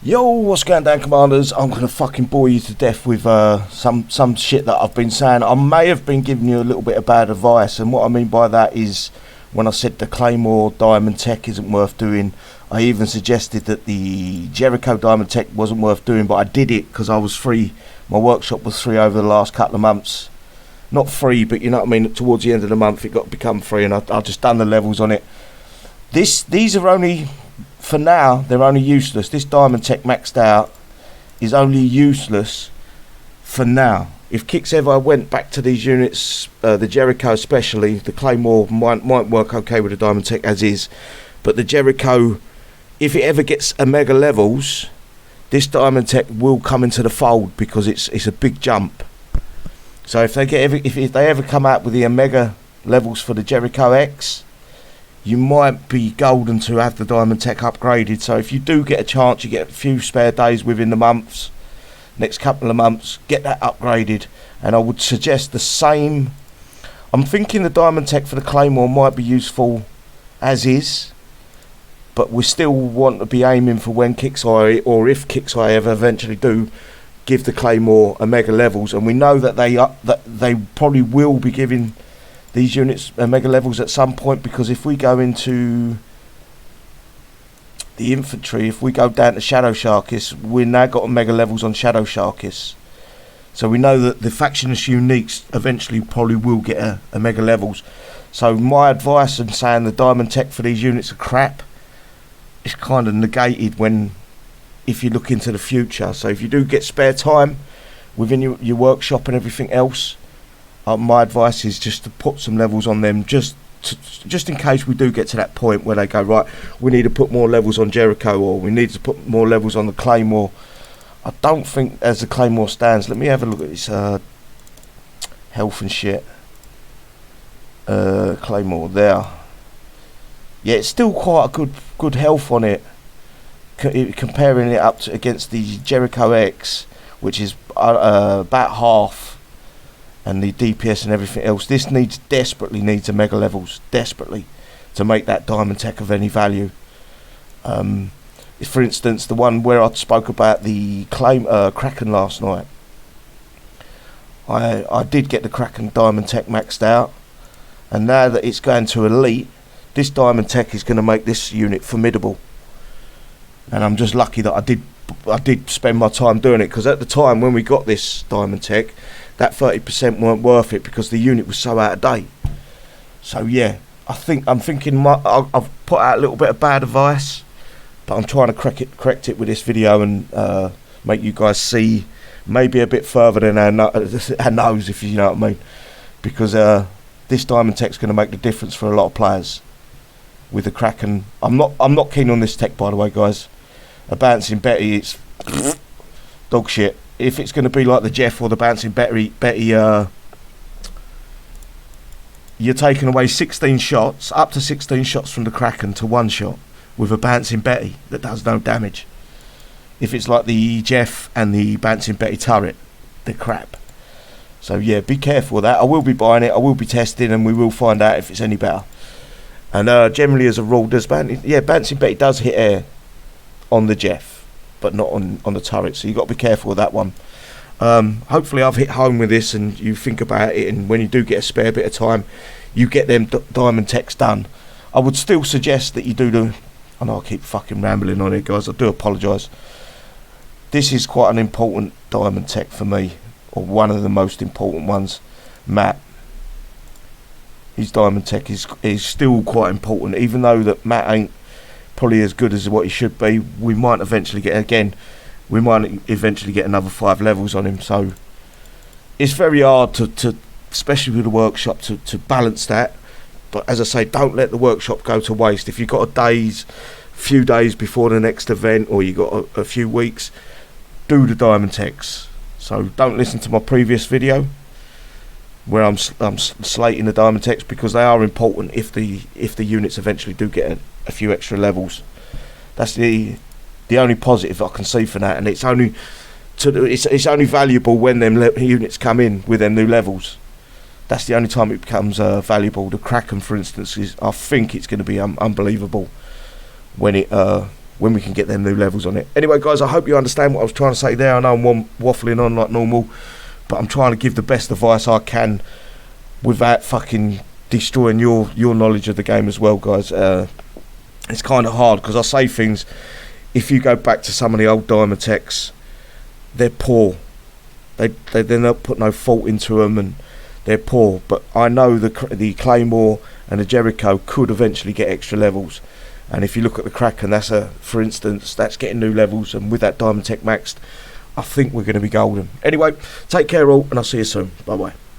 Yo, what's going down, commanders? I'm gonna fucking bore you to death with some shit that I've been saying. I may have been giving you a little bit of bad advice, and what I mean by that is when I said the Claymore Diamond Tech isn't worth doing, I even suggested that the Jericho Diamond Tech wasn't worth doing, but I did it because I was free. My workshop was free over the last couple of months. Not free, but you know what I mean. Towards the end of the month, it got to become free, and I just done the levels on it. These are only. For now, they're only useless. This Diamond Tech maxed out is only useless for now. If Kixeye went back to these units, the Jericho especially, the Claymore might work okay with the Diamond Tech as is. But the Jericho, if it ever gets Omega levels, this Diamond Tech will come into the fold because it's a big jump. So if they ever come out with the Omega levels for the Jericho X, you might be golden to have the Diamond Tech upgraded. So if you do get a chance, you get a few spare days within the months, next couple of months, get that upgraded. And I would suggest the same. I'm thinking the Diamond Tech for the Claymore might be useful as is, but we still want to be aiming for when Kixeye, or if Kixeye ever eventually do give the Claymore Omega levels, and we know that they probably will be giving these units Omega levels at some point, because if we go into the infantry, if we go down to Shadow Sharkis, we've now got Omega levels on Shadow Sharkis. So we know that the factionless uniques eventually probably will get Omega levels. So my advice in saying the Diamond Tech for these units are crap is kind of negated if you look into the future. So if you do get spare time within your workshop and everything else, my advice is just to put some levels on them, just in case we do get to that point where they go, right, we need to put more levels on Jericho, or we need to put more levels on the Claymore. I don't think as the Claymore stands, let me have a look at this health and shit. Claymore there, yeah, it's still quite a good health on it, comparing it up against the Jericho X, which is about half, and the DPS and everything else. This desperately needs Omega levels, desperately, to make that Diamond Tech of any value. For instance, the one where I spoke about the Kraken last night, I did get the Kraken Diamond Tech maxed out, and now that it's going to Elite, this Diamond Tech is going to make this unit formidable. And I'm just lucky that I did spend my time doing it, because at the time when we got this Diamond Tech, that 30% weren't worth it because the unit was so out of date. So yeah, I'm thinking I've put out a little bit of bad advice, but I'm trying to correct it with this video and make you guys see maybe a bit further than our nose, if you know what I mean. Because this Diamond Tech's going to make the difference for a lot of players with the Kraken. I'm not keen on this tech, by the way, guys. A bouncing Betty, it's dog shit. If it's going to be like the Jeff or the bouncing Betty, you're taking away 16 shots, up to 16 shots from the Kraken to one shot with a bouncing Betty that does no damage. If it's like the Jeff and the bouncing Betty turret, they're crap. So yeah, be careful with that. I will be buying it, I will be testing, and we will find out if it's any better. And generally, as a rule, bouncing Betty does hit air on the Jeff, but not on the turret, so you've got to be careful with that one. Hopefully I've hit home with this and you think about it, and when you do get a spare bit of time, you get them Diamond Techs done. I would still suggest that you do I know I keep fucking rambling on it, guys, I do apologise. This is quite an important Diamond Tech for me, or one of the most important ones. Matt, his Diamond Tech is still quite important, even though that Matt ain't probably as good as what he should be. We might eventually get another 5 levels on him, so it's very hard to especially with the workshop, to balance that. But as I say, don't let the workshop go to waste. If you've got few days before the next event, or you got a few weeks, do the Diamond Techs. So don't listen to my previous video where I'm slating the Diamond Techs, because they are important if the units eventually do get a few extra levels. That's the only positive I can see for that, and it's only valuable when them units come in with them new levels. That's the only time it becomes valuable. The Kraken, for instance, I think it's going to be unbelievable when it when we can get them new levels on it. Anyway, guys, I hope you understand what I was trying to say there. I know I'm waffling on like normal, but I'm trying to give the best advice I can without fucking destroying your knowledge of the game as well, guys. It's kind of hard because I say things. If you go back to some of the old Diamond Techs, they're poor. They're not put no fault into them, and they're poor. But I know the Claymore and the Jericho could eventually get extra levels. And if you look at the Kraken, for instance, that's getting new levels, and with that Diamond Tech maxed, I think we're going to be golden. Anyway, take care all, and I'll see you soon. Bye bye.